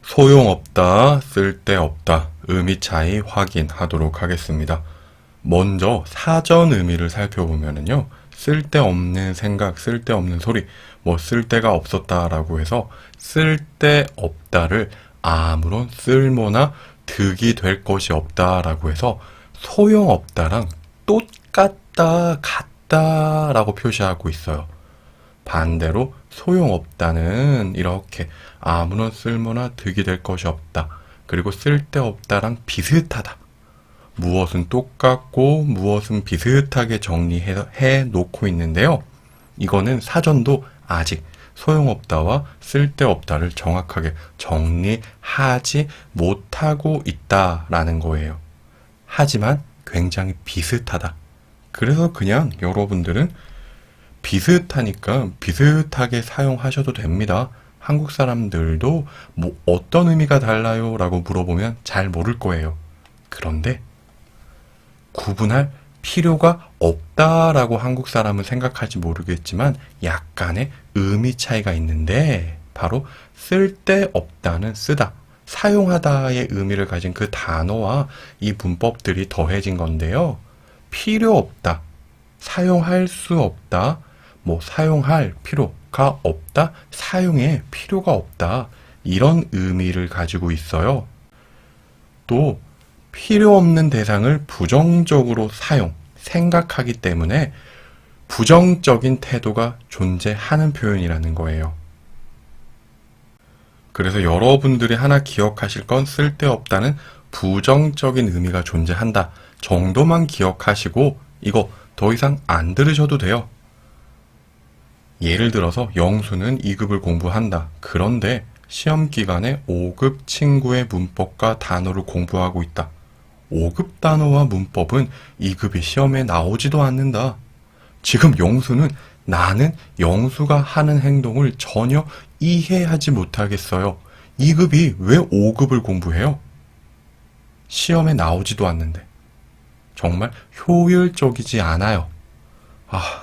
소용없다, 쓸데없다, 의미 차이 확인하도록 하겠습니다. 먼저 사전 의미를 살펴보면요. 쓸데없는 생각, 쓸데없는 소리, 쓸데가 없었다라고 해서 쓸데없다를 아무런 쓸모나 득이 될 것이 없다라고 해서 소용없다랑 똑같다, 같다라고 표시하고 있어요. 반대로 소용없다는 이렇게 아무런 쓸모나 득이 될 것이 없다. 그리고 쓸데없다랑 비슷하다. 무엇은 똑같고 무엇은 비슷하게 정리해 놓고 있는데요. 이거는 사전도 아직 소용없다와 쓸데없다를 정확하게 정리하지 못하고 있다라는 거예요. 하지만 굉장히 비슷하다. 그래서 그냥 여러분들은 비슷하니까 비슷하게 사용하셔도 됩니다. 한국 사람들도 어떤 의미가 달라요? 라고 물어보면 잘 모를 거예요. 그런데 구분할 필요가 없다라고 한국 사람은 생각할지 모르겠지만 약간의 의미 차이가 있는데 바로 쓸데없다는 쓰다, 사용하다의 의미를 가진 그 단어와 이 문법들이 더해진 건데요. 필요 없다, 사용할 수 없다, 사용할 필요가 없다, 사용에 필요가 없다, 이런 의미를 가지고 있어요. 또 필요 없는 대상을 부정적으로 생각하기 때문에 부정적인 태도가 존재하는 표현이라는 거예요. 그래서 여러분들이 하나 기억하실 건 쓸데없다는 부정적인 의미가 존재한다 정도만 기억하시고 이거 더 이상 안 들으셔도 돼요. 예를 들어서 영수는 2급을 공부한다. 그런데 시험 기간에 5급 친구의 문법과 단어를 공부하고 있다. 5급 단어와 문법은 2급이 시험에 나오지도 않는다. 지금 영수는 나는 영수가 하는 행동을 전혀 이해하지 못하겠어요. 2급이 왜 5급을 공부해요? 시험에 나오지도 않는데. 정말 효율적이지 않아요.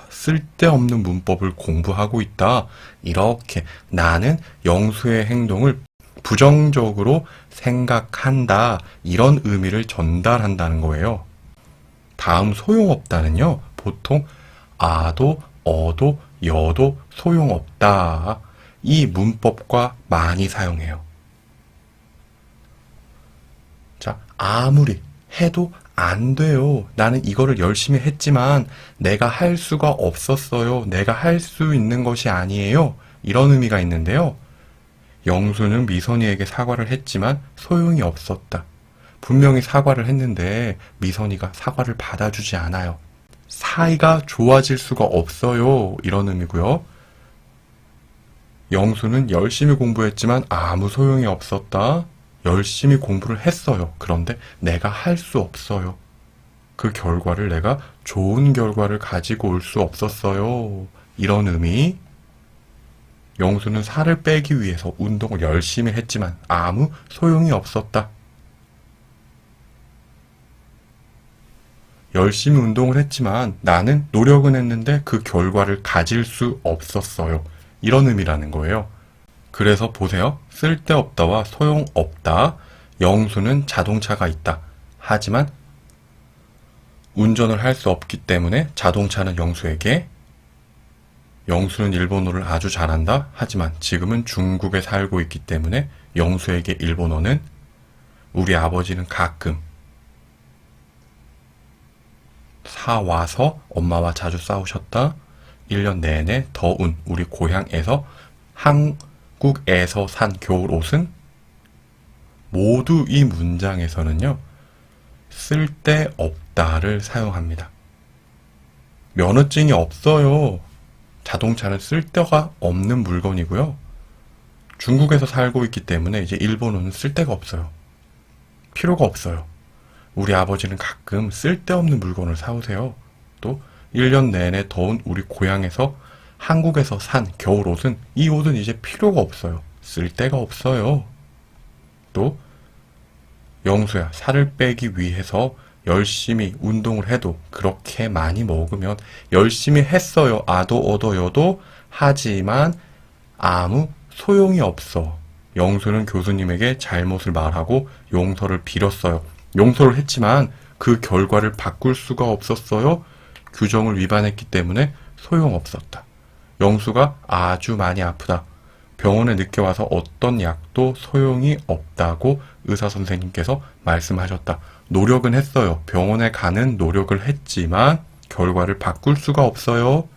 쓸데없는 문법을 공부하고 있다. 이렇게 나는 영수의 행동을 부정적으로 생각한다. 이런 의미를 전달한다는 거예요. 다음 소용없다는요. 보통 아도, 어도, 여도 소용없다. 이 문법과 많이 사용해요. 자, 아무리 해도 안 돼요. 나는 이거를 열심히 했지만 내가 할 수가 없었어요. 내가 할 수 있는 것이 아니에요. 이런 의미가 있는데요. 영수는 미선이에게 사과를 했지만 소용이 없었다. 분명히 사과를 했는데 미선이가 사과를 받아주지 않아요. 사이가 좋아질 수가 없어요. 이런 의미고요. 영수는 열심히 공부했지만 아무 소용이 없었다. 열심히 공부를 했어요. 그런데 내가 할 수 없어요. 그 결과를 내가 좋은 결과를 가지고 올 수 없었어요. 이런 의미. 영수는 살을 빼기 위해서 운동을 열심히 했지만 아무 소용이 없었다. 열심히 운동을 했지만 나는 노력은 했는데 그 결과를 가질 수 없었어요. 이런 의미라는 거예요. 그래서 보세요. 쓸데없다와 소용없다. 영수는 자동차가 있다. 하지만 운전을 할 수 없기 때문에 자동차는 영수에게, 영수는 일본어를 아주 잘한다. 하지만 지금은 중국에 살고 있기 때문에 영수에게 일본어는, 우리 아버지는 가끔 사와서 엄마와 자주 싸우셨다. 1년 내내 더운 우리 고향에서 한국에서 산 겨울 옷은, 모두 이 문장에서는요. 쓸데없다를 사용합니다. 면허증이 없어요. 자동차는 쓸데가 없는 물건이고요. 중국에서 살고 있기 때문에 이제 일본어는 쓸데가 없어요. 필요가 없어요. 우리 아버지는 가끔 쓸데없는 물건을 사오세요. 또 1년 내내 더운 우리 고향에서 한국에서 산 겨울 옷은, 이 옷은 이제 필요가 없어요. 쓸데가 없어요. 또 영수야, 살을 빼기 위해서 열심히 운동을 해도 그렇게 많이 먹으면 열심히 했어요. 아도, 어도, 여도. 하지만 아무 소용이 없어. 영수는 교수님에게 잘못을 말하고 용서를 빌었어요. 용서를 했지만 그 결과를 바꿀 수가 없었어요. 규정을 위반했기 때문에 소용없었다. 영수가 아주 많이 아프다. 병원에 늦게 와서 어떤 약도 소용이 없다고 의사 선생님께서 말씀하셨다. 노력은 했어요. 병원에 가는 노력을 했지만 결과를 바꿀 수가 없어요.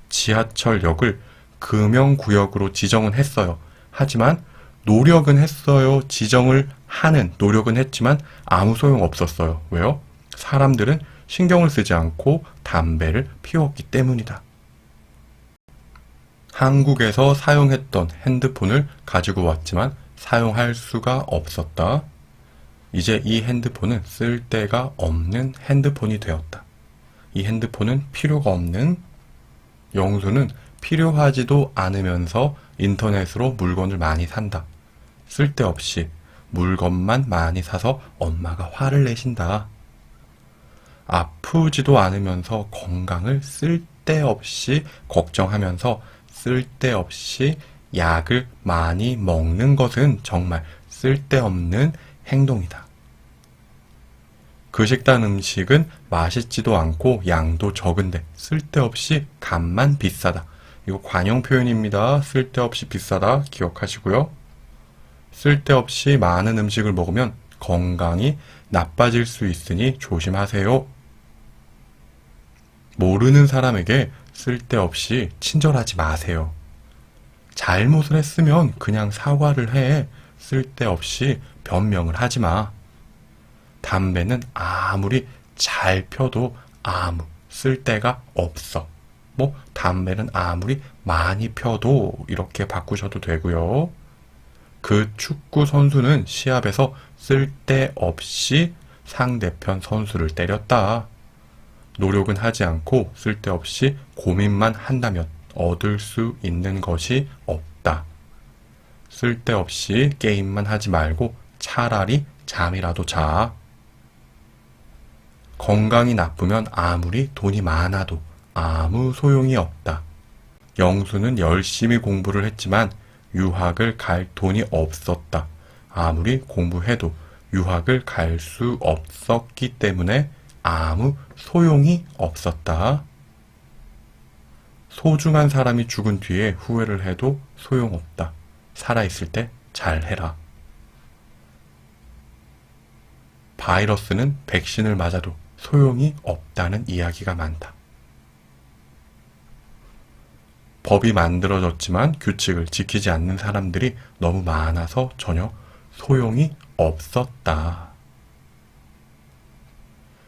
지하철역을 금연구역으로 지정은 했어요. 하지만 노력은 했어요. 지정을 하는 노력은 했지만 아무 소용 없었어요. 왜요? 사람들은 신경을 쓰지 않고 담배를 피웠기 때문이다. 한국에서 사용했던 핸드폰을 가지고 왔지만 사용할 수가 없었다. 이제 이 핸드폰은 쓸 데가 없는 핸드폰이 되었다. 이 핸드폰은 필요가 없는 영수는 필요하지도 않으면서 인터넷으로 물건을 많이 산다. 쓸데없이 물건만 많이 사서 엄마가 화를 내신다. 아프지도 않으면서 건강을 쓸데없이 걱정하면서 쓸데없이 약을 많이 먹는 것은 정말 쓸데없는 행동이다. 그 식단 음식은 맛있지도 않고 양도 적은데 쓸데없이 값만 비싸다. 이거 관용 표현입니다. 쓸데없이 비싸다 기억하시고요. 쓸데없이 많은 음식을 먹으면 건강이 나빠질 수 있으니 조심하세요. 모르는 사람에게 쓸데없이 친절하지 마세요. 잘못을 했으면 그냥 사과를 해. 쓸데없이 변명을 하지 마. 담배는 아무리 잘 펴도 아무 쓸데가 없어. 담배는 아무리 많이 펴도 이렇게 바꾸셔도 되고요. 그 축구 선수는 시합에서 쓸데없이 상대편 선수를 때렸다. 노력은 하지 않고 쓸데없이 고민만 한다면 얻을 수 있는 것이 없다. 쓸데없이 게임만 하지 말고 차라리 잠이라도 자. 건강이 나쁘면 아무리 돈이 많아도 아무 소용이 없다. 영수는 열심히 공부를 했지만 유학을 갈 돈이 없었다. 아무리 공부해도 유학을 갈 수 없었기 때문에 아무 소용이 없었다. 소중한 사람이 죽은 뒤에 후회를 해도 소용없다. 살아있을 때 잘해라. 바이러스는 백신을 맞아도 소용이 없다는 이야기가 많다. 법이 만들어졌지만 규칙을 지키지 않는 사람들이 너무 많아서 전혀 소용이 없었다.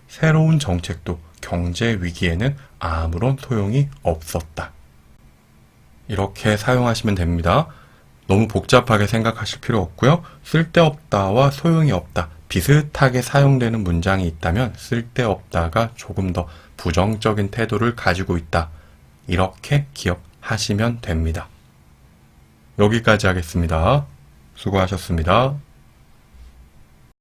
새로운 정책도 경제 위기에는 아무런 소용이 없었다. 이렇게 사용하시면 됩니다. 너무 복잡하게 생각하실 필요 없고요. 쓸데없다와 소용이 없다. 비슷하게 사용되는 문장이 있다면 쓸데없다가 조금 더 부정적인 태도를 가지고 있다. 이렇게 기억하시면 됩니다. 여기까지 하겠습니다. 수고하셨습니다.